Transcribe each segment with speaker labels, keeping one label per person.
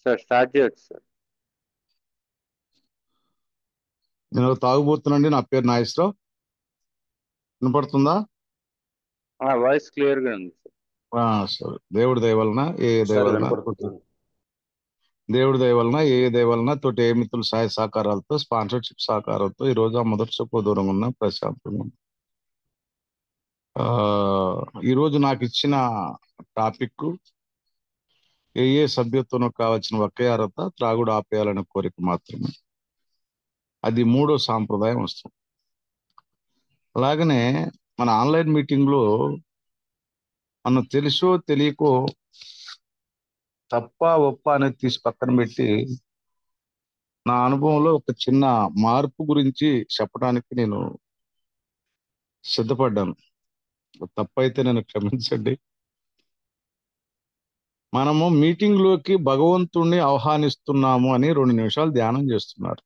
Speaker 1: Sir start చేయొచ్చు sir.
Speaker 2: నేను తాగుబోతున్నాండి. నా పేరు నాగేశ్వరరావు. వినపడుతుందా?
Speaker 1: వాయిస్ క్లియర్ గా ఉంది సార్.
Speaker 2: సరే. దేవుడి దయ వలన
Speaker 1: సార్ వినపడుతుంది.
Speaker 2: ఏ దయ వలన తోటి ఏ మిత్రుల సహాయ సహకారాలతో స్పాన్సర్షిప్ సహకారంతో ఈ రోజు ఆ మొదటి చెప్పు దూరంగా ఉన్న ప్రశాంతంగా ఉంది. ఆ, ఈ రోజు నాకు ఇచ్చిన టాపిక్ ఏ సభ్యత్వం కావాల్సిన ఒకే అర్హత త్రాగుడు ఆపేయాలనే కోరిక మాత్రమే. అది మూడో సాంప్రదాయం వస్తుంది. అలాగనే మన ఆన్లైన్ మీటింగ్ లో మనం తెలుసో తెలియకో తప్ప ఒప్ప అనేది తీసి పక్కన పెట్టి నా అనుభవంలో ఒక చిన్న మార్పు గురించి చెప్పడానికి నేను సిద్ధపడ్డాను. తప్పైతే నన్ను క్షమించండి. మనము మీటింగ్ లోకి భగవంతుణ్ణి ఆహ్వానిస్తున్నాము అని 2 నిమిషాలు ధ్యానం చేస్తున్నారు.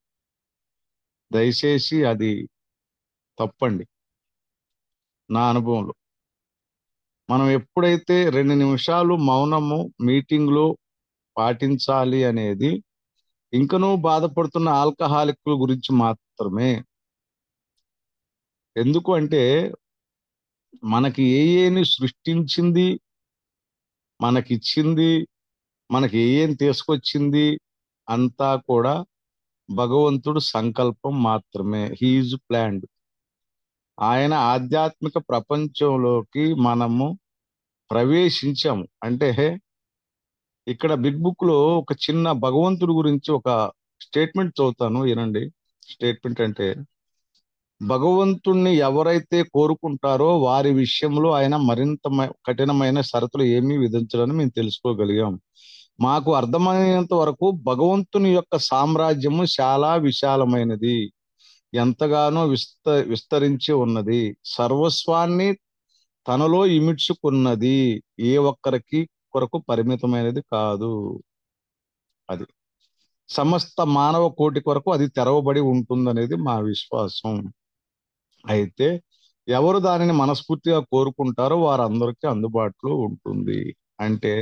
Speaker 2: దయచేసి అది తప్పండి. నా అనుభవంలో మనం ఎప్పుడైతే 2 నిమిషాలు మౌనము మీటింగ్ లో పాటించాలి అనేది ఇంకనూ బాధపడుతున్న ఆల్కహాలిక్ల గురించి మాత్రమే. ఎందుకు అంటే మనకి ఏని సృష్టించింది, మనకిచ్చింది, మనకి ఏం తీసుకొచ్చింది అంతా కూడా భగవంతుడు సంకల్పం మాత్రమే. His planned. ఆయన ఆధ్యాత్మిక ప్రపంచంలోకి మనము ప్రవేశించాము అంటే ఇక్కడ బిగ్ బుక్ లో ఒక చిన్న భగవంతుడి గురించి ఒక స్టేట్మెంట్ చదువుతాను, వినండి. స్టేట్మెంట్ అంటే భగవంతుణ్ణి ఎవరైతే కోరుకుంటారో వారి విషయంలో ఆయన మరింత కఠినమైన షరతులు ఏమీ విధించడని మేము తెలుసుకోగలిగాం. మాకు అర్థమైనంత వరకు భగవంతుని యొక్క సామ్రాజ్యము చాలా విశాలమైనది, ఎంతగానో విస్తరించి ఉన్నది, సర్వస్వాన్ని తనలో ఇమిడ్చుకున్నది, ఏ ఒక్కరికి కొరకు పరిమితమైనది కాదు. అది సమస్త మానవ కోటి కొరకు అది తెరవబడి ఉంటుందనేది మా విశ్వాసం. అయితే ఎవరు దానిని మనస్ఫూర్తిగా కోరుకుంటారో వారందరికీ అందుబాటులో ఉంటుంది. అంటే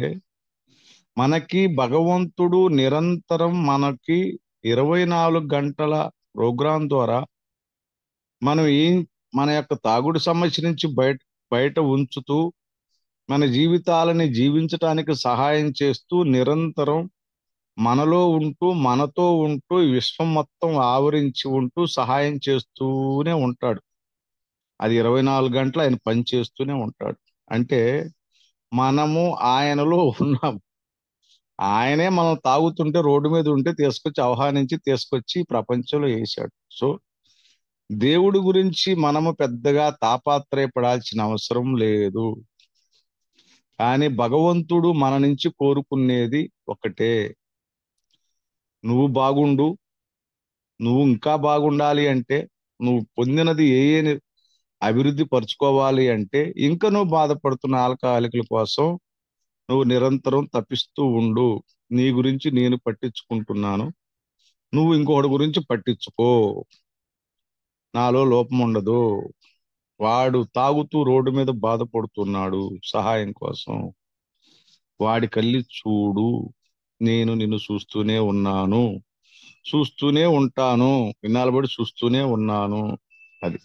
Speaker 2: మనకి భగవంతుడు నిరంతరం మనకి 24 గంటల ప్రోగ్రాం ద్వారా మనం మన యొక్క తాగుడు సమస్య నుంచి బయట ఉంచుతూ మన జీవితాలని జీవించటానికి సహాయం చేస్తూ నిరంతరం మనలో ఉంటూ మనతో ఉంటూ ఈ విశ్వం మొత్తం ఆవరించి ఉంటూ సహాయం చేస్తూనే ఉంటాడు. అది 24 గంటలు ఆయన పని చేస్తూనే ఉంటాడు. అంటే మనము ఆయనలో ఉన్నాం. ఆయనే మనం తాగుతుంటే రోడ్డు మీద ఉంటే తీసుకొచ్చి ఈ ప్రపంచంలో వేశాడు. సో దేవుడి గురించి మనము పెద్దగా తాపాత్రయపడాల్సిన అవసరం లేదు. కానీ భగవంతుడు మన నుంచి కోరుకునేది ఒకటే, నువ్వు బాగుండు, నువ్వు ఇంకా బాగుండాలి అంటే, నువ్వు పొందినది అభివృద్ధి పరుచుకోవాలి అంటే, ఇంకా నువ్వు బాధపడుతున్న ఆల్కహాలికుల కోసం నువ్వు నిరంతరం తప్పిస్తూ ఉండు. నీ గురించి నేను పట్టించుకుంటున్నాను, నువ్వు ఇంకొకటి గురించి పట్టించుకో, నాలో లోపం ఉండదు. వాడు తాగుతూ రోడ్డు మీద బాధపడుతున్నాడు సహాయం కోసం, వాడి కళ్ళి చూడు, నేను నిన్ను చూస్తూనే ఉన్నాను, చూస్తూనే ఉంటాను, ఇన్నాళ్ళబడి చూస్తూనే ఉన్నాను. అది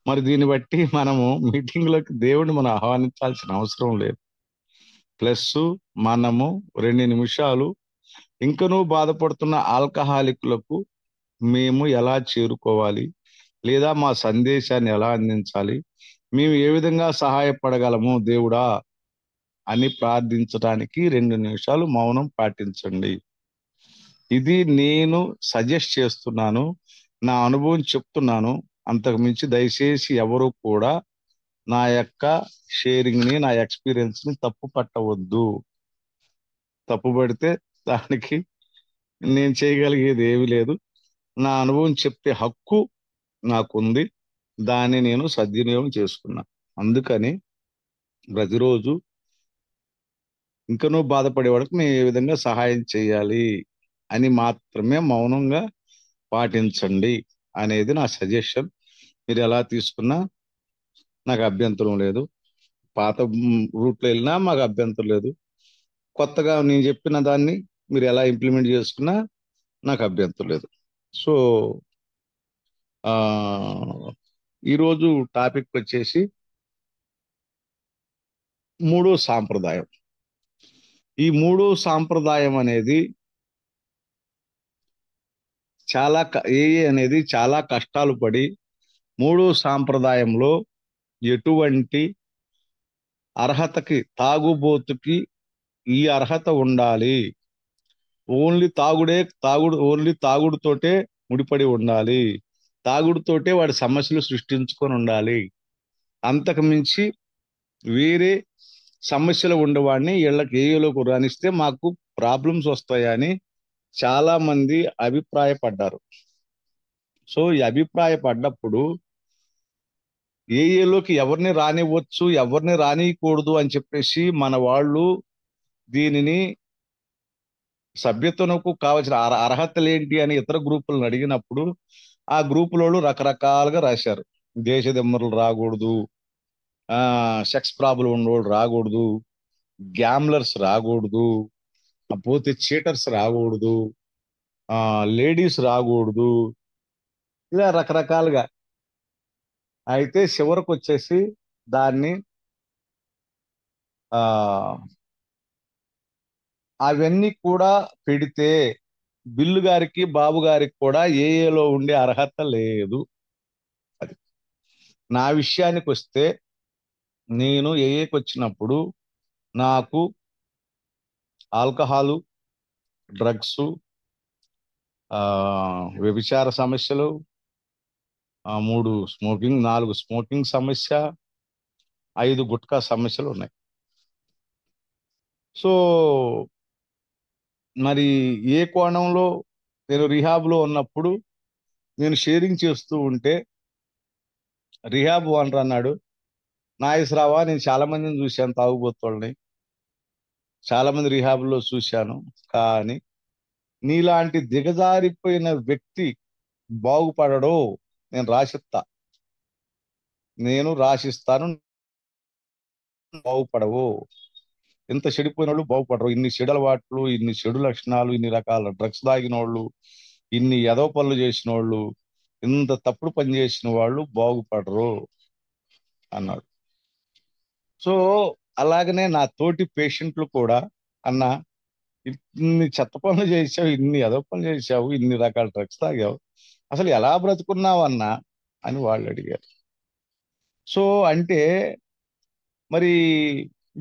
Speaker 2: మరి దీన్ని బట్టి మనము మీటింగ్ లోకి దేవుడిని మనం ఆహ్వానించాల్సిన అవసరం లేదు. ప్లస్ మనము 2 నిమిషాలు ఇంకనూ బాధపడుతున్న ఆల్కహాలిక్లకు మేము ఎలా చేరుకోవాలి, లేదా మా సందేశాన్ని ఎలా అందించాలి, మేము ఏ విధంగా సహాయపడగలము దేవుడా అని ప్రార్థించడానికి 2 నిమిషాలు మౌనం పాటించండి. ఇది నేను సజెస్ట్ చేస్తున్నాను, నా అనుభవం చెప్తున్నాను. అంతకు మించి దయచేసి ఎవరు కూడా నా యొక్క షేరింగ్ ని, నా ఎక్స్పీరియన్స్ ని తప్పు పట్టవద్దు. తప్పు పడితే దానికి నేను చేయగలిగేది ఏమీ లేదు. నా అనుభవం చెప్పే హక్కు నాకుంది, దాన్ని నేను సద్వినియోగం చేసుకున్నా. అందుకని ప్రతిరోజు ఇంకా నువ్వు బాధపడేవాడికి నేను ఏ విధంగా సహాయం చేయాలి అని మాత్రమే మౌనంగా పాటించండి అనేది నా సజెషన్. మీరు ఎలా తీసుకున్నా నాకు అభ్యంతరం లేదు. పాత రూట్లో వెళ్ళినా మాకు అభ్యంతరం లేదు. కొత్తగా నేను చెప్పిన దాన్ని మీరు ఎలా ఇంప్లిమెంట్ చేసుకున్నా నాకు అభ్యంతరం లేదు. సో ఈరోజు టాపిక్ వచ్చేసి మూడో సాంప్రదాయం. ఈ మూడో సాంప్రదాయం అనేది ఏఏ అనేది చాలా కష్టాలు పడి మూడో సాంప్రదాయంలో ఎటువంటి అర్హతకి, తాగుబోతుకి ఈ అర్హత ఉండాలి, ఓన్లీ తాగుడుతోటే ముడిపడి ఉండాలి, తాగుడుతోటే వాడి సమస్యలు సృష్టించుకొని ఉండాలి, అంతకు మించి వేరే సమస్యలు ఉండేవాడిని వీళ్ళకి ఏయోలోకి రానిస్తే మాకు ప్రాబ్లమ్స్ వస్తాయని చాలా మంది అభిప్రాయపడ్డారు. సో ఈ అభిప్రాయపడ్డప్పుడు ఏఏలోకి ఎవరిని రానివ్వచ్చు, ఎవరిని రానియకూడదు అని చెప్పేసి మన వాళ్ళు దీనిని సభ్యతకు కావాల్సిన అర్హతలు ఏంటి అని ఇతర గ్రూపులను అడిగినప్పుడు ఆ గ్రూపులలో రకరకాలుగా రాశారు. దేశదిమ్మరులు రాకూడదు, సెక్స్ ప్రాబ్లం ఉన్నవాళ్ళు రాకూడదు, గ్యామ్లర్స్ రాకూడదు, పోతే చీటర్స్ రాకూడదు, లేడీస్ రాకూడదు, ఇలా రకరకాలుగా. అయితే చివరకు వచ్చేసి దాన్ని అవన్నీ కూడా పెడితే బిల్లు గారికి, బాబు గారికి కూడా ఏఏలో ఉండే అర్హత లేదు. అది నా విషయానికి వస్తే నేను ఏఏకి వచ్చినప్పుడు నాకు ఆల్కహాలు, డ్రగ్స్, వ్యభిచార సమస్యలు, 4 స్మోకింగ్ సమస్య, 5 గుట్కా సమస్యలు ఉన్నాయి. సో మరి ఏ కోణంలో నేను రిహాబ్లో ఉన్నప్పుడు నేను షేరింగ్ చేస్తూ ఉంటే రిహాబ్ ఓనర్ అన్నాడు, నాగేశ్వరరావా, నేను చాలా మందిని చూశాను, తాగుబోతుల్ని చాలా మంది రిహాబ్లో చూశాను, కానీ నీలాంటి దిగజారిపోయిన వ్యక్తి బాగుపడడు, నేను రాసిస్తాను, బాగుపడవు, ఇంత చెడిపోయిన వాళ్ళు బాగుపడరు, ఇన్ని చెడు అలవాట్లు, ఇన్ని చెడు లక్షణాలు, ఇన్ని రకాల డ్రగ్స్ తాగిన వాళ్ళు, ఇన్ని ఎదవ పనులు చేసిన వాళ్ళు, ఇంత తప్పుడు పని చేసిన వాళ్ళు బాగుపడరు అన్నాడు. సో అలాగనే నా తోటి పేషెంట్లు కూడా, అన్న ఇన్ని చెత్త పనులు చేసావు, ఇన్ని ఎదవ పనులు చేసావు, ఇన్ని రకాల డ్రగ్స్ తాగావు, అసలు ఎలా బ్రతుకున్నావు అన్నా అని వాళ్ళు అడిగారు. సో అంటే మరి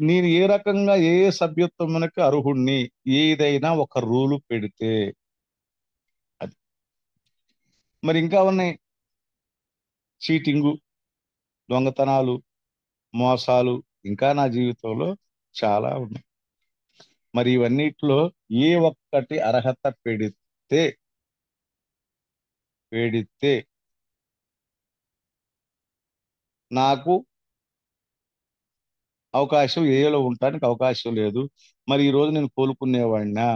Speaker 2: నేను ఏ రకంగా ఏ సభ్యత్వమునకు అర్హుణ్ణి, ఏదైనా ఒక రూలు పెడితే అది. మరి ఇంకా ఉన్నాయి, చీటింగు, దొంగతనాలు, మోసాలు, ఇంకా నా జీవితంలో చాలా ఉన్నాయి. మరి ఇవన్నిటిలో ఏ ఒక్కటి అర్హత పెడితే నాకు అవకాశం ఏలో ఉండటానికి అవకాశం లేదు, మరి ఈ రోజు నేను కోలుకునేవాడినా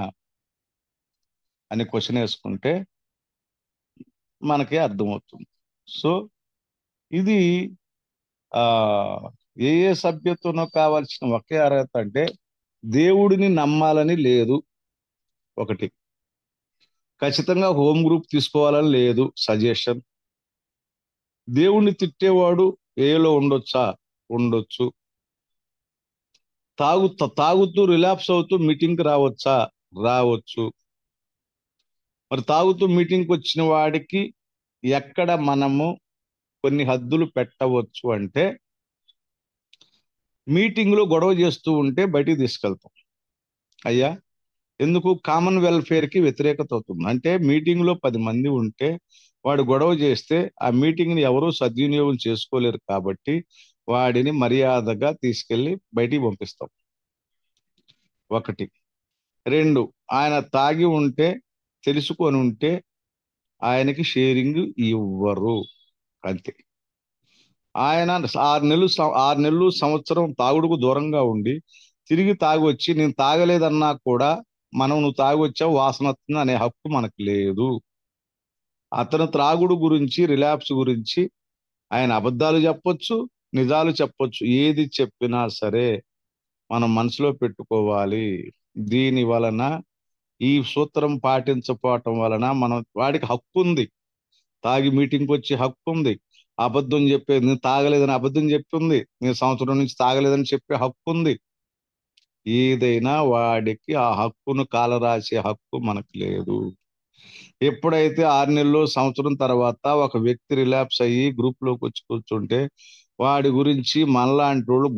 Speaker 2: అని క్వశ్చన్ వేసుకుంటే మనకే అర్థమవుతుంది. సో ఇది ఏ సభ్యత్వంలో కావాల్సిన ఒకే అర్హత అంటే దేవుడిని నమ్మాలని లేదు, ఒకటి. ఖచ్చితంగా హోమ్ గ్రూప్ తీసుకోవాలని లేదు, సజెషన్. దేవుణ్ణి తిట్టేవాడు ఏలో ఉండొచ్చా? ఉండొచ్చు. తాగుతూ రిలాప్స్ అవుతూ మీటింగ్కి రావచ్చా? రావచ్చు. మరి తాగుతూ మీటింగ్కి వచ్చిన వాడికి ఎక్కడ మనము కొన్ని హద్దులు పెట్టవచ్చు అంటే, మీటింగ్లో గొడవ చేస్తూ ఉంటే బయటికి తీసుకెళ్తాం. అయ్యా, ఎందుకు? కామన్ వెల్ఫేర్కి వ్యతిరేకత అవుతుంది. అంటే మీటింగ్లో 10 మంది ఉంటే వాడు గొడవ చేస్తే ఆ మీటింగ్ని ఎవరూ సద్వినియోగం చేసుకోలేరు కాబట్టి వాడిని మర్యాదగా తీసుకెళ్ళి బయటికి పంపిస్తాం, ఒకటి. 2, ఆయన తాగి ఉంటే, తెలుసుకొని ఉంటే ఆయనకి షేరింగ్ ఇవ్వరు, అంతే. ఆయన 6 నెలలు సంవత్సరం తాగుడుకు దూరంగా ఉండి తిరిగి తాగి వచ్చి నేను తాగలేదన్నా కూడా నువ్వు తాగి వచ్చావు, వాసన వస్తుంది అనే హక్కు మనకు లేదు. అతను త్రాగుడు గురించి, రిలాప్స్ గురించి ఆయన అబద్ధాలు చెప్పొచ్చు, నిజాలు చెప్పొచ్చు, ఏది చెప్పినా సరే మనం మనసులో పెట్టుకోవాలి, దీని వలన ఈ సూత్రం పాటించకపోవటం వలన వాడికి హక్కు ఉంది, తాగి మీటింగ్కి వచ్చి హక్కు ఉంది, అబద్ధం చెప్పేది, నేను తాగలేదని అబద్ధం చెప్తుంది, నేను సంవత్సరం నుంచి తాగలేదని చెప్పే హక్కు ఉంది. ఏదైనా వాడికి ఆ హక్కును కాలరాసే హక్కు మనకు లేదు. ఎప్పుడైతే 6 నెలలు సంవత్సరం తర్వాత ఒక వ్యక్తి రిలాప్స్ అయ్యి గ్రూప్లోకి వచ్చి కూర్చుంటే వాడి గురించి మనలాంటి వాళ్ళు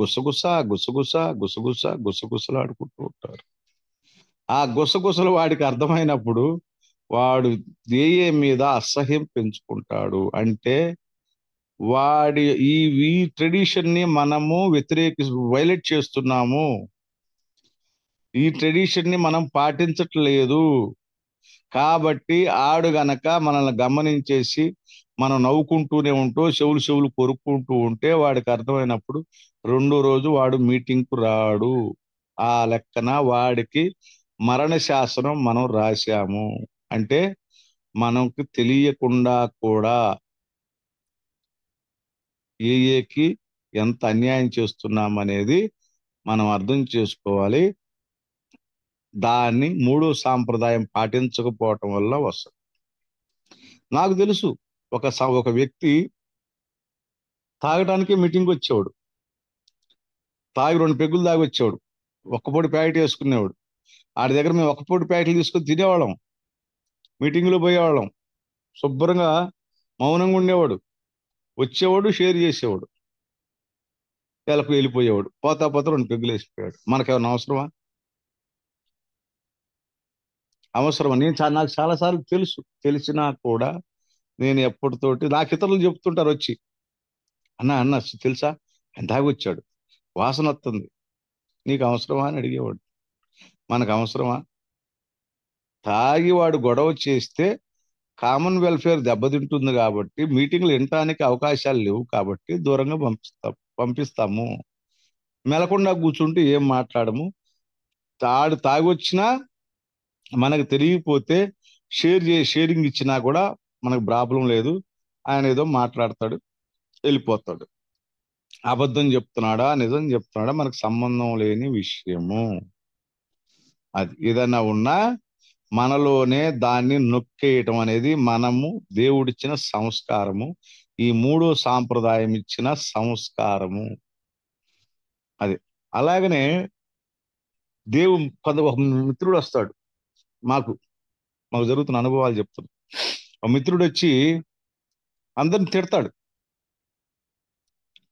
Speaker 2: గుసగుసలాడుకుంటూ ఉంటారు. ఆ గుసగుసలు వాడికి అర్థమైనప్పుడు వాడు దేయ మీద అసహ్యం పెంచుకుంటాడు. అంటే వాడి ఈ ట్రెడిషన్ ని మనము వైలేట్ చేస్తున్నాము, ఈ ట్రెడిషన్ ని మనం పాటించట్లేదు. కాబట్టి ఆడు గనక మనల్ని గమనించేసి మనం నవ్వుకుంటూనే ఉంటూ చెవులు కొరుక్కుంటూ ఉంటే వాడికి అర్థమైనప్పుడు రెండో రోజు వాడు మీటింగ్కు రాడు. ఆ లెక్కన వాడికి మరణ శాసనం మనం రాశాము. అంటే మనకు తెలియకుండా కూడా ఏకి ఎంత అన్యాయం చేస్తున్నాం అనేది మనం అర్థం చేసుకోవాలి. దాన్ని మూడో సాంప్రదాయం పాటించకపోవటం వల్ల వస్తుంది. నాకు తెలుసు, ఒక వ్యక్తి తాగడానికి మీటింగ్ వచ్చేవాడు, తాగి 2 పెగ్గులు తాగి వచ్చేవాడు, ఒక్కపొడి ప్యాకెట్ వేసుకునేవాడు. ఆడి దగ్గర మేము ఒక్కపొడి ప్యాకెట్లు తీసుకొని తినేవాళ్ళం, మీటింగ్లో పోయేవాళ్ళం, శుభ్రంగా మౌనంగా ఉండేవాడు, వచ్చేవాడు, షేర్ చేసేవాడు, వెళ్ళిపోయేవాడు, పోతా 2 పెగ్గులు వేసిపోయాడు. మనకేమన్నా అవసరమా? అవసరమా? నాకు చాలాసార్లు తెలిసినా కూడా నేను ఎప్పటితోటి నాకు ఇతరులు చెప్తుంటారు వచ్చి, అన్న తెలుసా ఆయన తాగి వచ్చాడు, వాసన వస్తుంది, నీకు అవసరమా అని అడిగేవాడు. మనకు అవసరమా? తాగి వాడు గొడవ చేస్తే కామన్ వెల్ఫేర్ దెబ్బతింటుంది కాబట్టి మీటింగ్లు వినటానికి అవకాశాలు లేవు కాబట్టి దూరంగా పంపిస్తాము. మెలకుండా కూర్చుంటే ఏం మాట్లాడము. తాగి వచ్చినా మనకు తెలియకపోతే షేరింగ్ ఇచ్చినా కూడా మనకు ప్రాబ్లం లేదు. ఆయన ఏదో మాట్లాడతాడు, వెళ్ళిపోతాడు. అబద్ధం చెప్తున్నాడా నిజం చెప్తున్నాడా మనకు సంబంధం లేని విషయము. అది ఏదైనా ఉన్నా మనలోనే దాన్ని నొక్కేయటం అనేది మనము దేవుడిచ్చిన సంస్కారము, ఈ మూడో సాంప్రదాయం ఇచ్చిన సంస్కారము. అది అలాగనే ఒక మిత్రుడు వస్తాడు, మాకు జరుగుతున్న అనుభవాలు చెప్తాడు. ఒక మిత్రుడు వచ్చి అందరిని తిడతాడు,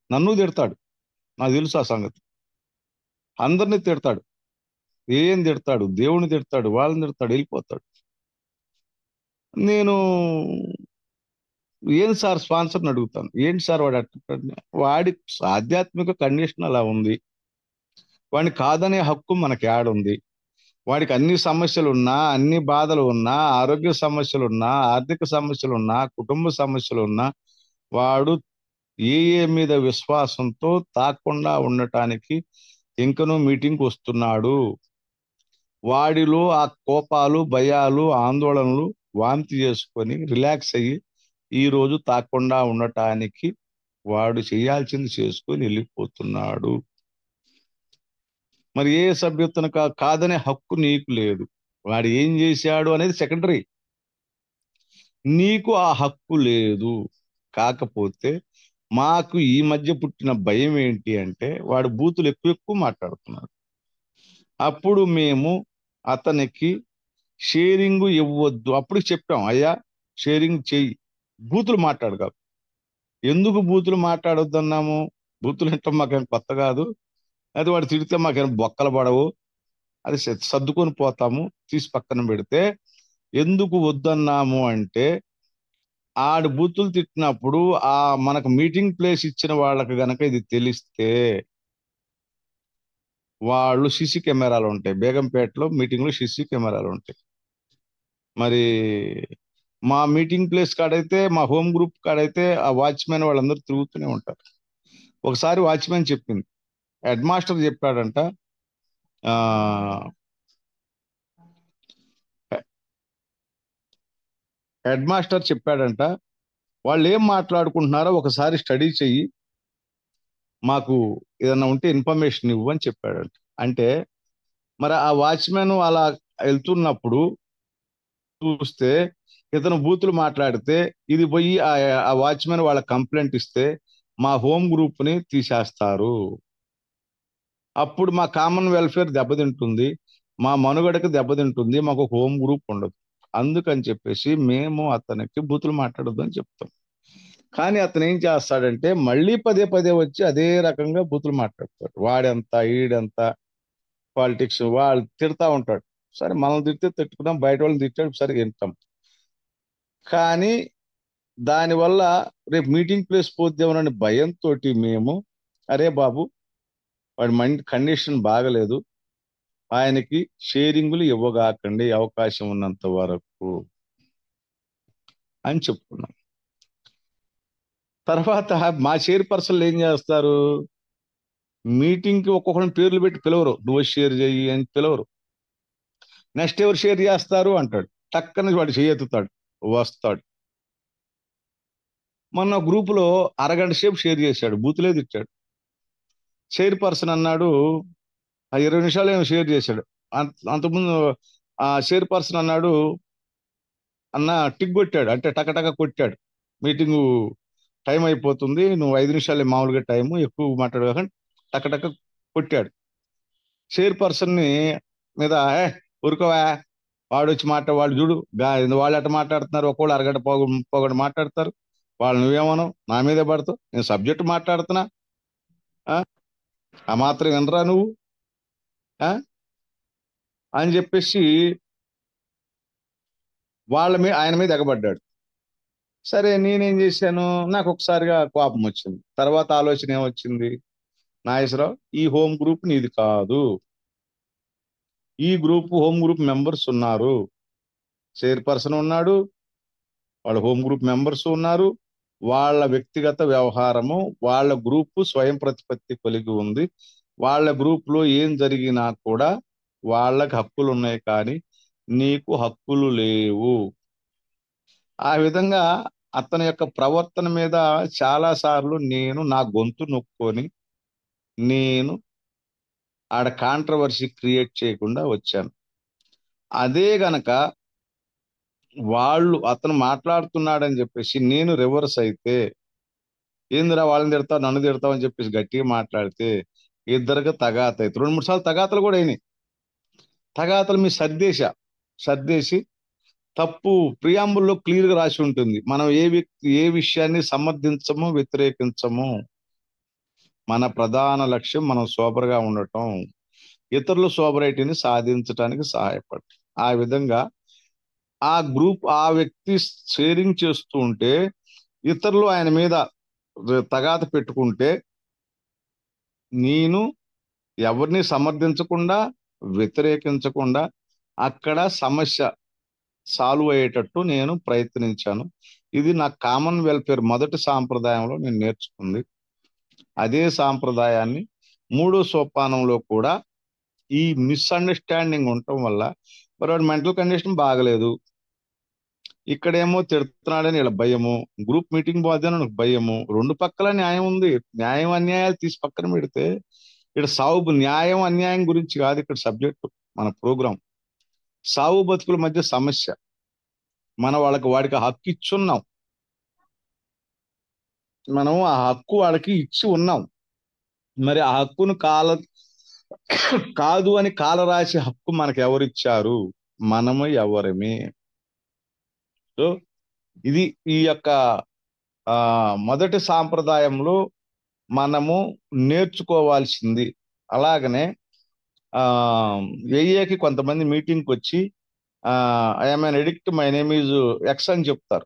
Speaker 2: నన్ను తిడతాడు, నాకు తెలుసు ఆ సంగతి. అందరినీ తిడతాడు, ఏం తిడతాడు, దేవుని తిడతాడు, వాళ్ళని తిడతాడు, వెళ్ళిపోతాడు. నేను ఏం సార్ స్పాన్సర్ని అడుగుతాను, ఏంటి సార్ వాడి ఆధ్యాత్మిక కండిషన్ అలా ఉంది, వాడిని కాదనే హక్కు మనకి ఏడుంది. వాడికి అన్ని సమస్యలు ఉన్నా, అన్ని బాధలు ఉన్నా, ఆరోగ్య సమస్యలు ఉన్నా, ఆర్థిక సమస్యలు ఉన్నా, కుటుంబ సమస్యలు ఉన్నా, వాడు ఏ మీద విశ్వాసంతో తాకుండా ఉండటానికి ఇంకనూ మీటింగ్కి వస్తున్నాడు. వాడిలో ఆ కోపాలు, భయాలు, ఆందోళనలు వాంతి చేసుకొని రిలాక్స్ అయ్యి ఈ రోజు తాకుండా ఉండటానికి వాడు చేయాల్సింది చేసుకొని వెళ్ళిపోతున్నాడు. మరి ఏ సభ్యతను కాదనే హక్కు నీకు లేదు. వాడు ఏం చేశాడు అనేది సెకండరీ, నీకు ఆ హక్కు లేదు. కాకపోతే మాకు ఈ మధ్య పుట్టిన భయం ఏంటి అంటే వాడు బూతులు ఎక్కువ మాట్లాడుతున్నాడు. అప్పుడు మేము అతనికి షేరింగ్ ఇవ్వద్దు. అప్పుడు చెప్పాం, అయ్యా షేరింగ్ చెయ్యి, బూతులు మాట్లాడు కాదు. ఎందుకు బూతులు మాట్లాడొద్దు అన్నాము? బూతులు అంటే మాకేం కొత్త కాదు, అది వాడు తిడితే మాకేం బొక్కలు పడవు, అది సర్దుకొని పోతాము, తీసి పక్కన పెడితే. ఎందుకు వద్దన్నాము అంటే ఆడు బూతులు తిట్టినప్పుడు మనకు మీటింగ్ ప్లేస్ ఇచ్చిన వాళ్ళకి గనక ఇది తెలిస్తే వాళ్ళు సీసీ కెమెరాలు ఉంటాయి, బేగంపేటలో మీటింగ్లో సీసీ కెమెరాలు ఉంటాయి. మరి మా మీటింగ్ ప్లేస్ కాడైతే, మా హోమ్ గ్రూప్ కాడైతే ఆ వాచ్మెన్ వాళ్ళందరూ తిరుగుతూనే ఉంటారు. ఒకసారి వాచ్మెన్ చెప్పింది, హెడ్ మాస్టర్ చెప్పాడంట, హెడ్ మాస్టర్ చెప్పాడంట, వాళ్ళు ఏం మాట్లాడుకుంటున్నారో ఒకసారి స్టడీ చెయ్యి, మాకు ఏదన్నా ఉంటే ఇన్ఫర్మేషన్ ఇవ్వు అని చెప్పాడంట. అంటే మరి ఆ వాచ్మెన్ అలా వెళ్తున్నప్పుడు చూస్తే ఇతను బూతులు మాట్లాడితే ఇది పోయి ఆ వాచ్మెన్ వాళ్ళ కంప్లైంట్ ఇస్తే మా హోమ్ గ్రూప్ ని తీసేస్తారు. అప్పుడు మా కామన్ వెల్ఫేర్ దెబ్బతింటుంది, మా మనుగడకి దెబ్బతింటుంది, మాకు హోమ్ గ్రూప్ ఉండదు. అందుకని చెప్పేసి మేము అతనికి బూతులు మాట్లాడొద్దు అని చెప్తాం. కానీ అతను ఏం చేస్తాడంటే మళ్ళీ పదే పదే వచ్చి అదే రకంగా బూతులు మాట్లాడతాడు. వాడెంత ఈడెంత పాలిటిక్స్ వాళ్ళు తిడతా ఉంటాడు. సరే మనం తిడితే తిట్టుకున్నాం, బయట వాళ్ళని తిట్టాడు సరే వింటాం. కానీ దానివల్ల రేపు మీటింగ్ ప్లేస్ పోద్దామని భయంతో మేము అరే బాబు వాడి మైండ్ కండిషన్ బాగలేదు, ఆయనకి షేరింగులు ఇవ్వగాకండి అవకాశం ఉన్నంత వరకు అని చెప్పుకున్నాం. తర్వాత మా చైర్పర్సన్లు ఏం చేస్తారు, మీటింగ్ కి ఒక్కొక్కరిని పేర్లు పెట్టి పిలవరు, నువ్వు షేర్ చెయ్యి అని పిలవరు. నెక్స్ట్ ఎవరు షేర్ చేస్తారు అంటాడు, టక్కన వాడు చేయెత్తుతాడు, వస్తాడు. మొన్న గ్రూపులో అరగంట సేపు షేర్ చేశాడు, బూతులే తిట్టాడు. చైర్పర్సన్ అన్నాడు, ఆ 20 నిమిషాలు ఏమో షేర్ చేశాడు. అంతకుముందు ఆ చైర్పర్సన్ అన్నాడు, అన్న టిక్ కొట్టాడు, అంటే టకటక కొట్టాడు, మీటింగు టైం అయిపోతుంది, నువ్వు 5 నిమిషాలే మామూలుగా టైము, ఎక్కువ మాట్లాడకుండా టకటక కొట్టాడు. చైర్పర్సన్ ని మీద ఊరుకోవా, వాడు వచ్చి వాళ్ళు చూడు వాళ్ళు ఎట్ట మాట్లాడుతున్నారు, ఒక్కోళ్ళు అరగంట పోగొట్టు మాట్లాడతారు, వాళ్ళు నువ్వేమను నా మీదే పడతావు, నేను సబ్జెక్ట్ మాట్లాడుతున్నా, ఆ మాత్రం వినరా నువ్వు అని చెప్పేసి ఆయన మీద ఎగబడ్డాడు. సరే నేనేం చేశాను, నాకు ఒకసారిగా కోపం వచ్చింది. తర్వాత ఆలోచన ఏమొచ్చింది, నాగేశ్వరరావు ఈ హోమ్ గ్రూప్ నీది కాదు, ఈ గ్రూప్ హోమ్ గ్రూప్ మెంబర్స్ ఉన్నారు, చైర్పర్సన్ ఉన్నాడు, వాళ్ళ హోమ్ గ్రూప్ మెంబర్స్ ఉన్నారు, వాళ్ళ వ్యక్తిగత వ్యవహారము, వాళ్ళ గ్రూప్ స్వయం ప్రతిపత్తి కలిగి ఉంది, వాళ్ళ గ్రూప్ లో ఏం జరిగినా కూడా వాళ్ళకి హక్కులు ఉన్నాయి కానీ నీకు హక్కులు లేవు. ఆ విధంగా అతని యొక్క ప్రవర్తన మీద చాలా సార్లు నేను నా గొంతు నొక్కొని నేను ఆడ కాంట్రవర్సీ క్రియేట్ చేయకుండా వచ్చాను. అదే గనక అతను మాట్లాడుతున్నాడని చెప్పేసి నేను రివర్స్ అయితే, ఏందిరా వాళ్ళని తిడతావు నన్ను తిడతావు అని చెప్పేసి గట్టిగా మాట్లాడితే ఇద్దరికి తగాత అయితే 2-3 సార్లు తగాతలు కూడా అయినాయి. తగాతలు మీ సర్దేసి తప్పు ప్రియాంబుల్లో క్లియర్ గా రాసి ఉంటుంది, మనం ఏ విషయాన్ని సమర్థించము వ్యతిరేకించము, మన ప్రధాన లక్ష్యం మనం సోబర్గా ఉండటం, ఇతరుల సోబరైటీని సాధించడానికి సహాయపడటం. ఆ విధంగా ఆ వ్యక్తి షేరింగ్ చేస్తూ ఉంటే ఇతరులు ఆయన మీద తగాద పెట్టుకుంటే నేను ఎవరిని సమర్థించకుండా వ్యతిరేకించకుండా అక్కడ సమస్య సాల్వ్ అయ్యేటట్టు నేను ప్రయత్నించాను. ఇది నా కామన్ వెల్ఫేర్ మొదటి సాంప్రదాయంలో నేను నేర్చుకుంది. అదే సాంప్రదాయాన్ని 3వ సోపానంలో కూడా ఈ మిస్అండర్స్టాండింగ్ ఉండటం వల్ల మరి వాడి మెంటల్ కండిషన్ బాగలేదు, ఇక్కడేమో తిడుతున్నాడని ఇలా భయము, గ్రూప్ మీటింగ్ పోద్దని నాకు భయము, 2 పక్కల న్యాయం ఉంది. న్యాయం అన్యాయాలు తీసి పక్కన పెడితే ఇక్కడ న్యాయం అన్యాయం గురించి కాదు ఇక్కడ సబ్జెక్టు, మన ప్రోగ్రాం సావు బతుకుల మధ్య సమస్య. మనం వాడికి హక్కు ఇచ్చున్నాం, మనం ఆ హక్కు వాళ్ళకి ఇచ్చి ఉన్నాం, మరి ఆ హక్కును కాదు అని కాలరాసి హక్కు మనకు ఎవరిచ్చారు, మనము ఎవరమే. సో ఇది ఈ యొక్క మొదటి సాంప్రదాయంలో మనము నేర్చుకోవాల్సింది. అలాగనే ఏఏకి కొంతమంది మీటింగ్కి వచ్చి I'm an addict, my name is X అని చెప్తారు.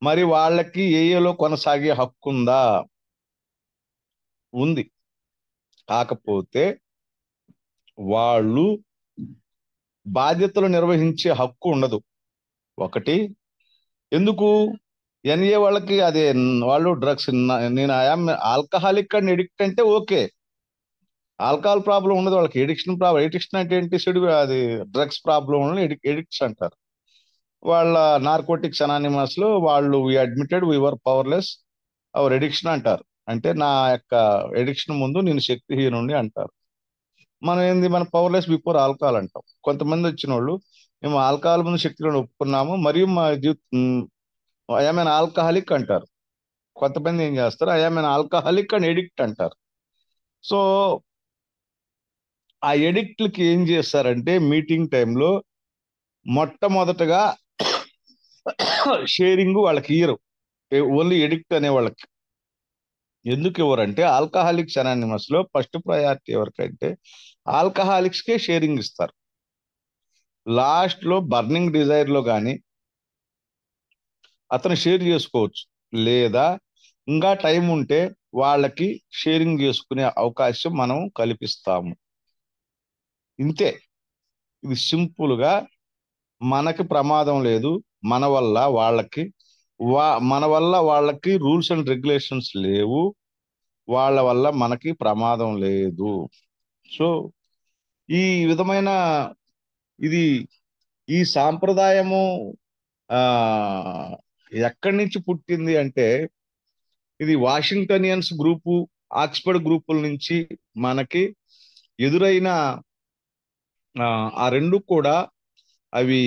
Speaker 2: మరి వాళ్ళకి ఏఏలో కొనసాగే హక్కు ఉందా? ఉంది. కాకపోతే వాళ్ళు బాధ్యతలు నిర్వహించే హక్కు ఉండదు. ఒకటి, ఎందుకు ఎన్ఏ వాళ్ళకి అదే వాళ్ళు డ్రగ్స్, నేను ఐఎమ్ ఆల్కహాలిక్ అండ్ ఎడిక్ట్ అంటే ఓకే, ఆల్కహాల్ ప్రాబ్లం ఉండదు వాళ్ళకి, ఎడిక్షన్ అంటే ఏంటి, అది డ్రగ్స్ ప్రాబ్లం ఎడిక్ట్స్ అంటారు. వాళ్ళ నార్కోటిక్స్ అనానిమస్ లో వాళ్ళు admitted we are powerless our addiction అంటారు. అంటే నా యొక్క ఎడిక్షన్ ముందు నేను శక్తిహీనుండి అంటారు. మనం ఏంది మన పవర్లెస్ బిఫోర్ ఆల్కహాల్ అంటాం. కొంతమంది వచ్చిన వాళ్ళు మేము ఆల్కహాల్ ముందు శక్తులను ఒప్పుకున్నాము మరియు మా ఐఎమ్ ఆల్కహాలిక్ అంటారు. కొంతమంది ఏం చేస్తారు, ఐఎమ్ ఆల్కహాలిక్ అండ్ ఎడిక్ట్ అంటారు. సో ఆ ఎడిక్ట్లకి ఏం చేస్తారంటే మీటింగ్ టైంలో మొట్టమొదటగా షేరింగ్ వాళ్ళకి ఇయ్యరు. ఓన్లీ ఎడిక్ట్ అనే వాళ్ళకి. ఎందుకు ఇవ్వరంటే ఆల్కహాలిక్స్ అనానిమస్ లో ఫస్ట్ ప్రయారిటీ ఎవరికంటే ఆల్కహాలిక్స్ కే షేరింగ్ ఇస్తారు. లాస్ట్ లో బర్నింగ్ డిజైర్ లో కానీ అతను షేర్ చేసుకోవచ్చు, లేదా ఇంకా టైం ఉంటే వాళ్ళకి షేరింగ్ చేసుకునే అవకాశం మనం కల్పిస్తాము. ఇంతే. ఇది సింపుల్ గా మనకి ప్రమాదం లేదు, మన వల్ల వాళ్ళకి మన వల్ల వాళ్ళకి రూల్స్ అండ్ రెగ్యులేషన్స్ లేవు, వాళ్ళ వల్ల మనకి ప్రమాదం లేదు. సో ఈ విధమైన ఇది ఈ సాంప్రదాయము ఆ ఎక్కడి నుంచి పుట్టింది అంటే ఇది వాషింగ్టనియన్స్ గ్రూపు, ఆక్స్ఫర్డ్ గ్రూపుల నుంచి మనకి ఎదురైన ఆ రెండు కూడా అవి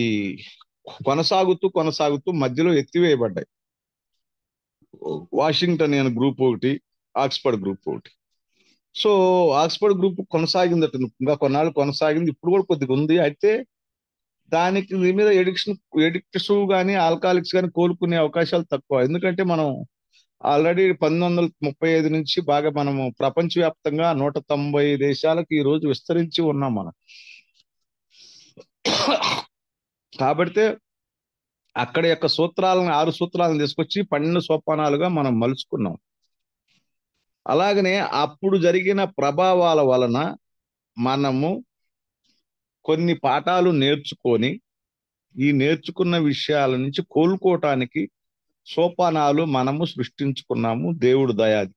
Speaker 2: కొనసాగుతూ కొనసాగుతూ మధ్యలో ఎత్తివేయబడ్డాయి. వాషింగ్టనియన్ గ్రూప్ ఒకటి, ఆక్స్ఫర్డ్ గ్రూప్ ఒకటి. సో ఆక్స్ఫర్డ్ గ్రూప్ కొనసాగిందట, ఇంకా కొన్నాళ్ళు కొనసాగింది, ఇప్పుడు కూడా కొద్దిగా ఉంది. అయితే దానికి దీని మీద ఎడిక్ట్స్ కానీ ఆల్కహాలిక్స్ కానీ కోలుకునే అవకాశాలు తక్కువ. ఎందుకంటే మనం ఆల్రెడీ 1935 నుంచి బాగా మనము ప్రపంచవ్యాప్తంగా 190 దేశాలకు ఈ రోజు విస్తరించి ఉన్నాం మనం. కాబట్టి అక్కడ యొక్క సూత్రాలను 6 సూత్రాలను తీసుకొచ్చి 12 సోపానాలుగా మనం మలుచుకున్నాం. అలాగనే అప్పుడు జరిగిన ప్రభావాల వలన మనము కొన్ని పాఠాలు నేర్చుకొని ఈ నేర్చుకున్న విషయాల నుంచి కోలుకోవటానికి సోపానాలు మనము సృష్టించుకున్నాము. దేవుడు దయాది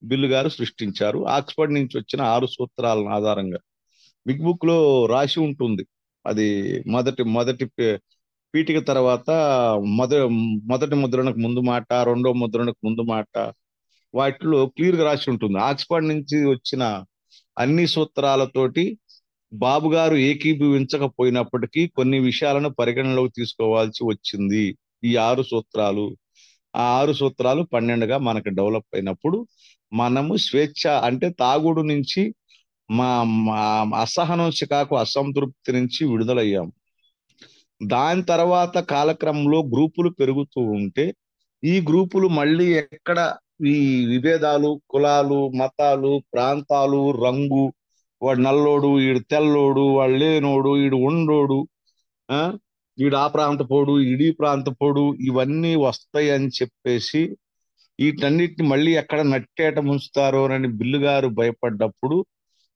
Speaker 2: బిల్లు గారు సృష్టించారు ఆక్స్ఫర్డ్ నుంచి వచ్చిన 6 సూత్రాల ఆధారంగా. బిగ్ బుక్ లో రాసి ఉంటుంది. అది మొదటి మొదటి పీఠిక తర్వాత మొదటి ముద్రణకు ముందు మాట, రెండో ముద్రణకు ముందు మాట, వాటిలో క్లియర్ గా రాసి ఉంటుంది. ఆక్స్ఫర్డ్ నుంచి వచ్చిన అన్ని సూత్రాలతోటి బాబు గారు ఏకీభవించకపోయినప్పటికీ కొన్ని విషయాలను పరిగణలోకి తీసుకోవాల్సి వచ్చింది. ఈ 6 సూత్రాలు, ఆ 6 సూత్రాలు 12గా మనకు డెవలప్ అయినప్పుడు మనము స్వేచ్ఛ అంటే తాగుడు నుంచి మా అసహనం, చికాకు, అసంతృప్తి నుంచి విడుదలయ్యాము. దాని తర్వాత కాలక్రమంలో గ్రూపులు పెరుగుతూ ఉంటే ఈ గ్రూపులు మళ్ళీ ఎక్కడ ఈ విభేదాలు, కులాలు, మతాలు, ప్రాంతాలు, రంగు, వాడు నల్లోడు, ఈడు తెల్లోడు, వాడు లేనోడు, ఈడు ఉండోడు, ఆ ఈడు ఆ ప్రాంతపోడు, ఈడీ ప్రాంతపోడు, ఇవన్నీ వస్తాయి అని చెప్పేసి వీటన్నిటిని మళ్ళీ ఎక్కడ నట్టేట ముంచుతారో అని బిల్లు గారు భయపడ్డప్పుడు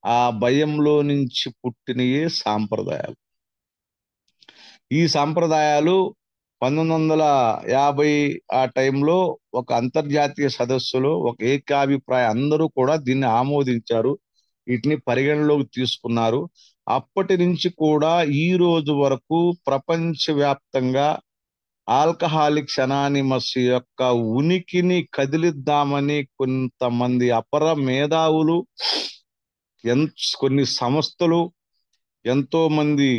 Speaker 2: ఆ భయంలో నుంచి పుట్టినయే సాంప్రదాయాలు. ఈ సాంప్రదాయాలు 1950 ఆ టైంలో ఒక అంతర్జాతీయ సదస్సులో ఒక ఏకాభిప్రాయం, అందరూ కూడా దీన్ని ఆమోదించారు, వీటిని పరిగణలోకి తీసుకున్నారు. అప్పటి నుంచి కూడా ఈ రోజు వరకు ప్రపంచవ్యాప్తంగా ఆల్కహాలిక్స్ అనానిమస్ యొక్క ఉనికిని కదిలిద్దామని కొంతమంది అపర మేధావులు, కొన్ని సంస్థలు, ఎంతో మంది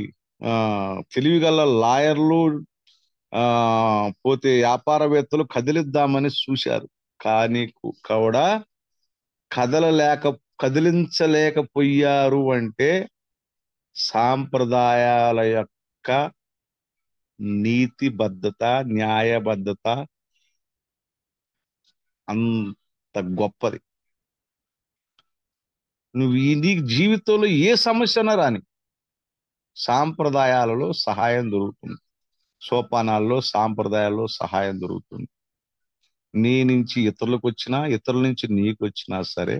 Speaker 2: తెలివిగల లాయర్లు, పోతే వ్యాపారవేత్తలు కదిలిద్దామని చూశారు. కానీ కూడా కదిలించలేకపోయారు. అంటే సాంప్రదాయాల యొక్క నీతిబద్ధత, న్యాయబద్ధత అంత గొప్పది. నువ్వు నీ జీవితంలో ఏ సమస్యన రాని సాంప్రదాయాలలో సహాయం దొరుకుతుంది, సోపానాల్లో సాంప్రదాయాల్లో సహాయం దొరుకుతుంది. నీ నుంచి ఇతరులకు వచ్చినా, ఇతరుల నుంచి నీకు వచ్చినా సరే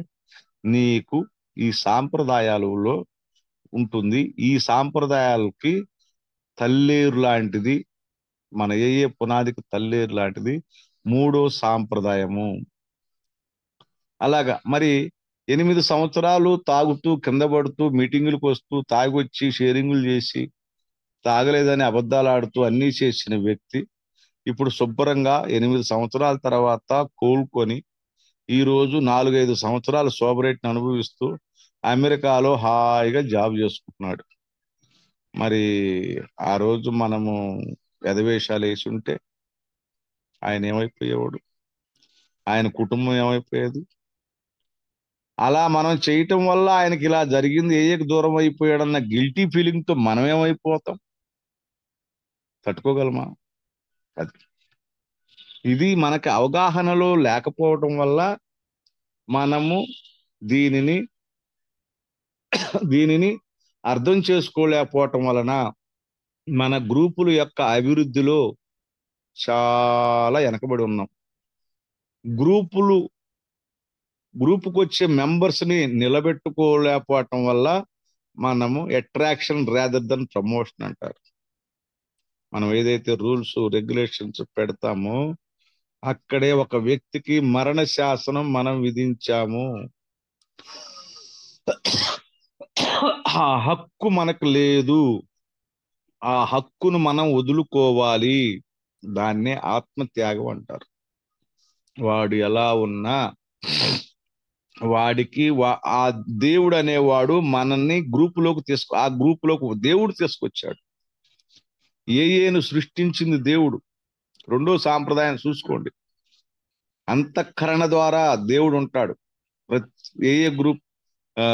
Speaker 2: నీకు ఈ సాంప్రదాయాలలో ఉంటుంది. ఈ సాంప్రదాయాలకి తల్లేరు లాంటిది, మన ఏ పునాదికి తల్లేరు లాంటిది 3వ సాంప్రదాయము. అలాగా మరి 8 సంవత్సరాలు తాగుతూ కింద పడుతూ మీటింగులకు వస్తూ తాగొచ్చి షేరింగులు చేసి తాగలేదని అబద్ధాలు ఆడుతూ అన్నీ చేసిన వ్యక్తి ఇప్పుడు శుభ్రంగా 8 సంవత్సరాల తర్వాత కోలుకొని ఈరోజు 4-5 సంవత్సరాలు సోబరేట్ని అనుభవిస్తూ అమెరికాలో హాయిగా జాబ్ చేసుకుంటున్నాడు. మరి ఆ రోజు మనము ఎదవేషాలు వేసి ఉంటే ఆయన ఏమైపోయేవాడు, ఆయన కుటుంబం ఏమైపోయేది? అలా మనం చేయటం వల్ల ఆయనకి ఇలా జరిగింది, ఏయకు దూరం అయిపోయాడన్న గిల్టీ ఫీలింగ్ తో మనం ఏమైపోతాం? తట్టుకోగలమా? అది ఇది మనకి అవగాహనలో లేకపోవటం వల్ల మనము దీనిని దీనిని అర్థం చేసుకోలేకపోవటం వలన మన గ్రూపుల యొక్క అభివృద్ధిలో చాలా వెనకబడి ఉన్నాం. గ్రూపులు గ్రూపుకు వచ్చే మెంబర్స్ ని నిలబెట్టుకోలేకపోవటం వల్ల మనము అట్రాక్షన్ రాదర్ దన్ ప్రమోషన్ అంటారు. మనం ఏదైతే రూల్స్ రెగ్యులేషన్స్ పెడతామో అక్కడే ఒక వ్యక్తికి మరణ శాసనం మనం విధించాము. ఆ హక్కు మనకు లేదు, ఆ హక్కును మనం వదులుకోవాలి. దాన్నే ఆత్మత్యాగం అంటారు. వాడు ఎలా ఉన్నా వాడికి ఆ దేవుడు అనేవాడు మనల్ని ఆ గ్రూపులోకి దేవుడు తీసుకొచ్చాడు. ఏను సృష్టించింది దేవుడు. రెండో సాంప్రదాయం చూసుకోండి. అంతఃకరణ ద్వారా దేవుడు ఉంటాడు. ఏ గ్రూప్ ఆ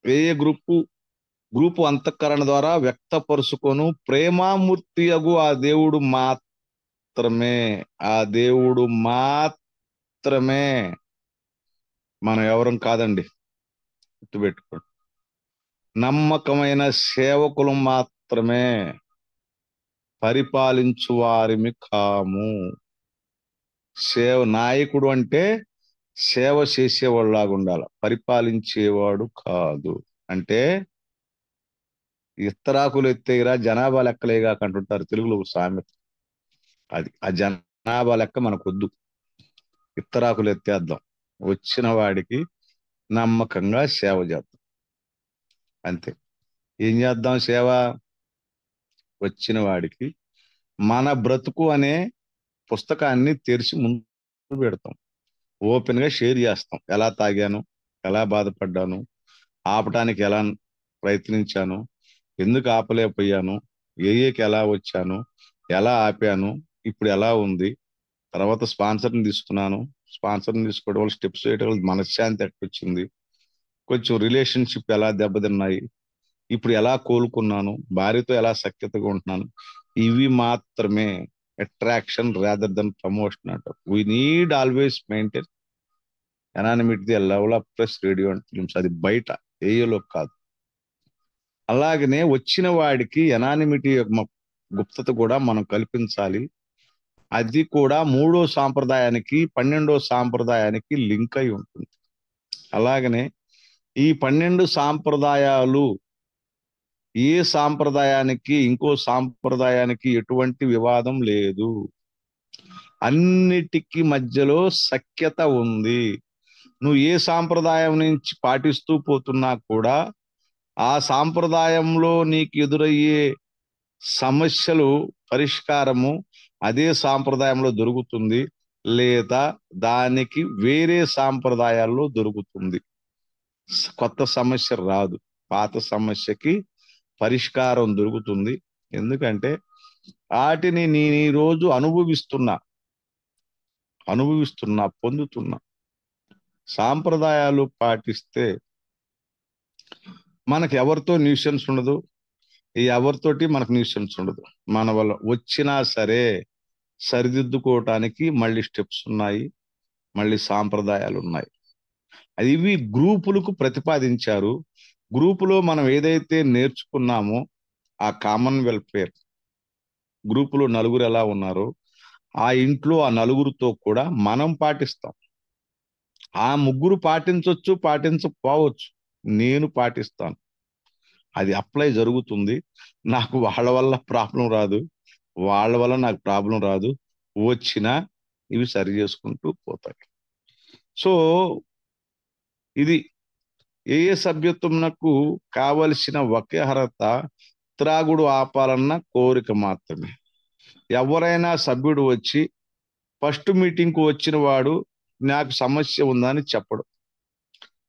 Speaker 2: ఏ గ్రూపు అంతఃకరణ ద్వారా వ్యక్తపరుచుకొను ప్రేమామూర్తి అగు ఆ దేవుడు మాత్రమే. ఆ దేవుడు మాత్రమే, మనం ఎవరం కాదండి, గుర్తుపెట్టుకోండి. నమ్మకమైన సేవకులు మాత్రమే, పరిపాలించు వారిమి కాము. నాయకుడు అంటే సేవ చేసేవాళ్ళలాగా ఉండాలి, పరిపాలించేవాడు కాదు. అంటే ఇత్తరాకులు ఎత్తేరా జనాభా లెక్కలేగా అంటుంటారు తెలుగులో సామెత. అది ఆ జనాభా లెక్క మనకొద్దు. ఇత్తరాకులు ఎత్తేద్దాం, వచ్చిన వాడికి నమ్మకంగా సేవ చేద్దాం, అంతే. ఏం చేద్దాం సేవ? వచ్చిన వాడికి మన బ్రతుకు అనే పుస్తకాన్ని తెరిచి ముందు పెడతాం, ఓపెన్ గా షేర్ చేస్తాం. ఎలా తాగాను, ఎలా బాధపడ్డాను, ఆపటానికి ఎలా ప్రయత్నించాను, ఎందుకు ఆపలేకపోయాను, ఏకి ఎలా వచ్చాను, ఎలా ఆపాను, ఇప్పుడు ఎలా ఉంది, తర్వాత స్పాన్సర్ని తీసుకున్నాను, స్పాన్సర్ని తీసుకోవడం వల్ల స్టెప్స్ వేయడం వల్ల మనశ్శాంతి ఎక్కడొచ్చింది, కొంచెం రిలేషన్షిప్ ఎలా దెబ్బతిన్నాయి, ఇప్పుడు ఎలా కోలుకున్నాను, భార్యతో ఎలా సఖ్యతగా ఉంటున్నాను. ఇవి మాత్రమే అట్రాక్షన్ రాదర్ దన్ ప్రమోషన్ అంటారు. We need always maintain anonymity the level of press, radio and films. అది బయట ఏయోలో కాదు. అలాగనే వచ్చిన వాడికి ఎనానిమిటీ యొక్క గుప్తత కూడా మనం కల్పించాలి. అది కూడా 3వ సాంప్రదాయానికి 12వ సాంప్రదాయానికి లింక్ అయి ఉంటుంది. అలాగనే ఈ 12 సాంప్రదాయాలు ఏ సాంప్రదాయానికి ఇంకో సాంప్రదాయానికి ఎటువంటి వివాదం లేదు, అన్నిటికీ మధ్యలో సఖ్యత ఉంది. నువ్వు ఏ సాంప్రదాయం నుంచి పాటిస్తూ పోతున్నా కూడా ఆ సాంప్రదాయంలో నీకు ఎదురయ్యే సమస్యలు పరిష్కారము అదే సాంప్రదాయంలో దొరుకుతుంది, లేదా దానికి వేరే సాంప్రదాయాల్లో దొరుకుతుంది. కొత్త సమస్య రాదు, పాత సమస్యకి పరిష్కారం దొరుకుతుంది. ఎందుకంటే వాటిని నేను ఈ రోజు అనుభవిస్తున్నా పొందుతున్నా. సాంప్రదాయాలు పాటిస్తే మనకు ఎవరితో న్యూసెన్స్ ఉండదు, ఎవరితోటి మనకు న్యూసెన్స్ ఉండదు. మన వల్ల వచ్చినా సరే సరిదిద్దుకోవటానికి మళ్ళీ స్టెప్స్ ఉన్నాయి, మళ్ళీ సాంప్రదాయాలు ఉన్నాయి. ఇవి గ్రూపులకు ప్రతిపాదించారు. గ్రూపులో మనం ఏదైతే నేర్చుకున్నామో ఆ కామన్ వెల్ఫేర్, గ్రూపులో నలుగురు ఎలా ఉన్నారో ఆ ఇంట్లో ఆ నలుగురితో కూడా మనం పాటిస్తాం. ఆ ముగ్గురు పాటించవచ్చు, పాటించకపోవచ్చు, నేను పాటిస్తాను. అది అప్లై జరుగుతుంది. నాకు వాళ్ళ వల్ల ప్రాబ్లం రాదు, వాళ్ళ వల్ల నాకు ప్రాబ్లం రాదు. వచ్చినా ఇవి సరి చేసుకుంటూ పోతాయి. సో ఇది ఏ సభ్యత్వంకు కావలసిన ఒకే అర్హత త్రాగుడు ఆపాలన్న కోరిక మాత్రమే. ఎవరైనా సభ్యుడు వచ్చి ఫస్ట్ మీటింగ్కు వచ్చిన వాడు నాకు సమస్య ఉందని చెప్పడు.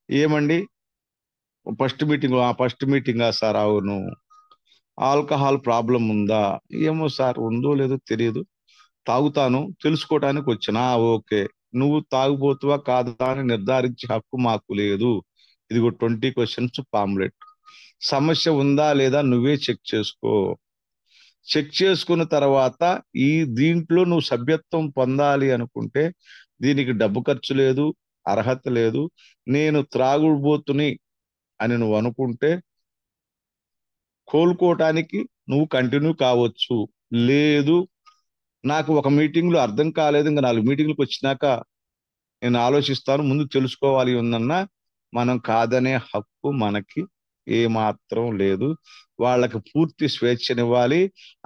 Speaker 2: ఏమండి ఫస్ట్ మీటింగా సార్? అవును. ఆల్కహాల్ ప్రాబ్లం ఉందా? ఏమో సార్, ఉందో లేదో తెలియదు, తాగుతాను, తెలుసుకోవటానికి వచ్చినా. ఓకే, నువ్వు తాగుబోతువా కాదా అని నిర్ధారించే హక్కు మాకు లేదు. ఇదిగో 20 క్వశ్చన్స్ పాంప్లెట్. సమస్య ఉందా లేదా నువ్వే చెక్ చేసుకో. చెక్ చేసుకున్న తర్వాత ఈ దీంట్లో నువ్వు సభ్యత్వం పొందాలి అనుకుంటే దీనికి డబ్బు ఖర్చు లేదు, అర్హత లేదు. నేను త్రాగుబోతుని అని నువ్వు అనుకుంటే కోలుకోవటానికి నువ్వు కంటిన్యూ కావచ్చు. లేదు, నాకు ఒక మీటింగ్ లో అర్థం కాలేదు, ఇంకా 4 మీటింగ్లకు వచ్చినాక నేను ఆలోచిస్తాను, ముందు తెలుసుకోవాలి ఉందన్నా, మనం కాదనే హక్కు మనకి ఏమాత్రం లేదు. వాళ్ళకి పూర్తి స్వేచ్ఛనివ్వాలి.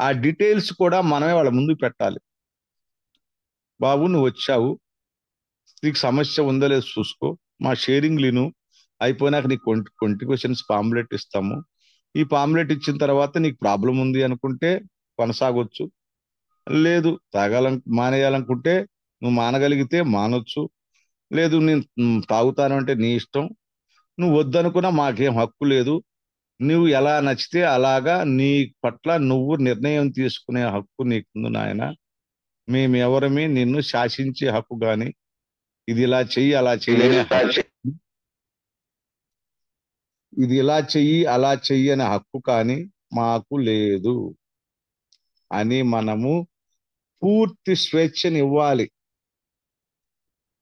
Speaker 2: ఆ డీటెయిల్స్ కూడా మనమే వాళ్ళ ముందు పెట్టాలి. బాబు, నువ్వు వచ్చావు, నీకు సమస్య ఉందో లేదో చూసుకో, మా షేరింగ్ లీను అయిపోయినాక నీకు 20 క్వశ్చన్స్ పాంప్లెట్ ఇస్తాము. ఈ పాంప్లెట్ ఇచ్చిన తర్వాత నీకు ప్రాబ్లం ఉంది అనుకుంటే కొనసాగొచ్చు. లేదు, మానేయాలనుకుంటే నువ్వు మానగలిగితే మానొచ్చు. లేదు, నేను తాగుతాను అంటే నీ ఇష్టం. నువ్వు వద్దనుకున్నా మాకేం హక్కు లేదు. నువ్వు ఎలా నచ్చితే అలాగా నీ పట్ల నువ్వు నిర్ణయం తీసుకునే హక్కు నీకుంది నాయన. మేమెవరమే నిన్ను శాసించే హక్కు గాని, ఇది ఇలా చెయ్యి అలా చెయ్యనే ఇది ఇలా చెయ్యి అలా చెయ్యి అనే హక్కు కానీ మాకు లేదు అని మనము పూర్తి స్వేచ్ఛని ఇవ్వాలి.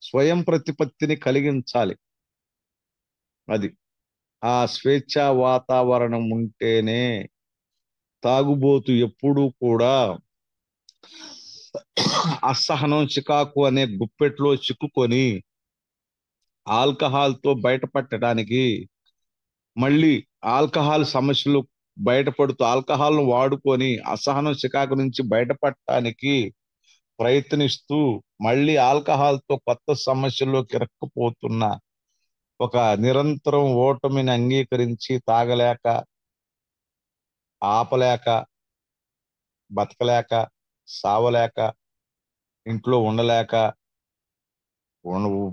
Speaker 2: స్వయం ప్రతిపత్తిని కలిగించాలి. అది ఆ స్వేచ్ఛ వాతావరణం ఉంటేనే తాగుబోతు ఎప్పుడూ కూడా అసహనం, చికాకు అనే గుప్పెట్లో చిక్కుకొని ఆల్కహాల్ తో బయటపడటానికి, మళ్ళీ ఆల్కహాల్ సమస్యలు బయటపడుతూ ఆల్కహాల్ ను వాడుకొని అసహనం, చికాకు నుంచి బయటపడటానికి ప్రయత్నిస్తూ మళ్ళీ ఆల్కహాల్ తో కొత్త సమస్యల్లోకి ఇరక్కపోతున్న ఒక నిరంతరం ఓటమిని అంగీకరించి తాగలేక, ఆపలేక, బతకలేక, సావలేక, ఇంట్లో ఉండలేక,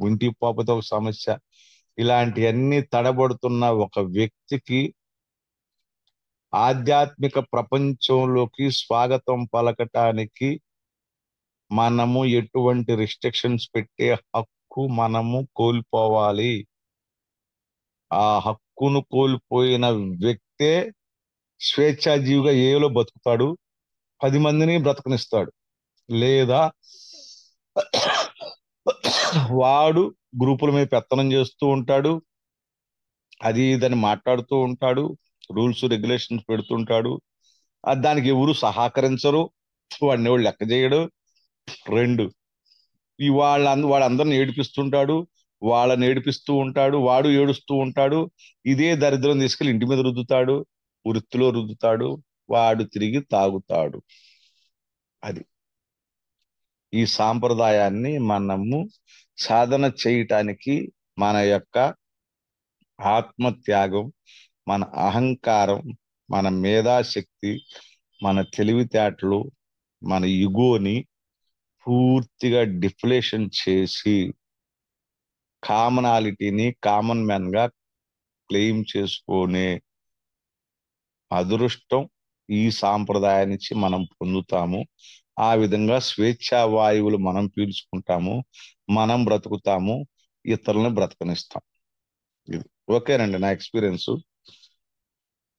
Speaker 2: ఇంటికి పోకపోతే ఒక సమస్య, ఇలాంటివన్నీ తడబడుతున్న ఒక వ్యక్తికి ఆధ్యాత్మిక ప్రపంచంలోకి స్వాగతం పలకటానికి మనము ఎటువంటి రిస్ట్రిక్షన్స్ పెట్టే హక్కు మనము కోల్పోవాలి. ఆ హక్కును కోల్పోయిన వ్యక్తే స్వేచ్ఛాజీవిగా ఏలో బతుకుతాడు, 10 మందిని బ్రతకనిస్తాడు. లేదా వాడు గ్రూపుల మీద పెత్తనం చేస్తూ ఉంటాడు, అది ఇదని మాట్లాడుతూ ఉంటాడు, రూల్స్ రెగ్యులేషన్స్ పెడుతుంటాడు. దానికి ఎవరు సహకరించరు, వాడిని ఎవడు లెక్క చేయడు. 2, వాడందరిని ఏడిపిస్తుంటాడు, వాళ్ళని ఏడిపిస్తూ ఉంటాడు, వాడు ఏడుస్తూ ఉంటాడు. ఇదే దరిద్రం తీసుకెళ్లి ఇంటి మీద రుద్దుతాడు, వృత్తిలో రుద్దుతాడు, వాడు తిరిగి తాగుతాడు. అది ఈ సాంప్రదాయాన్ని మనము సాధన చేయటానికి మన యొక్క ఆత్మత్యాగం, మన అహంకారం, మన మేధాశక్తి, మన తెలివితేటలు, మన ఇగోని పూర్తిగా డిఫ్లేషన్ చేసి కామనాలిటీని కామన్ మ్యాన్ గా క్లెయిమ్ చేసుకునే అదృష్టం ఈ సాంప్రదాయం నుంచి మనం పొందుతాము. ఆ విధంగా స్వేచ్ఛా వాయువులు మనం పీల్చుకుంటాము, మనం బ్రతుకుతాము, ఇతరులను బ్రతకనిస్తాం. ఇది ఓకేనండి నా ఎక్స్పీరియన్స్.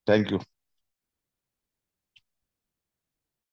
Speaker 2: Thank you.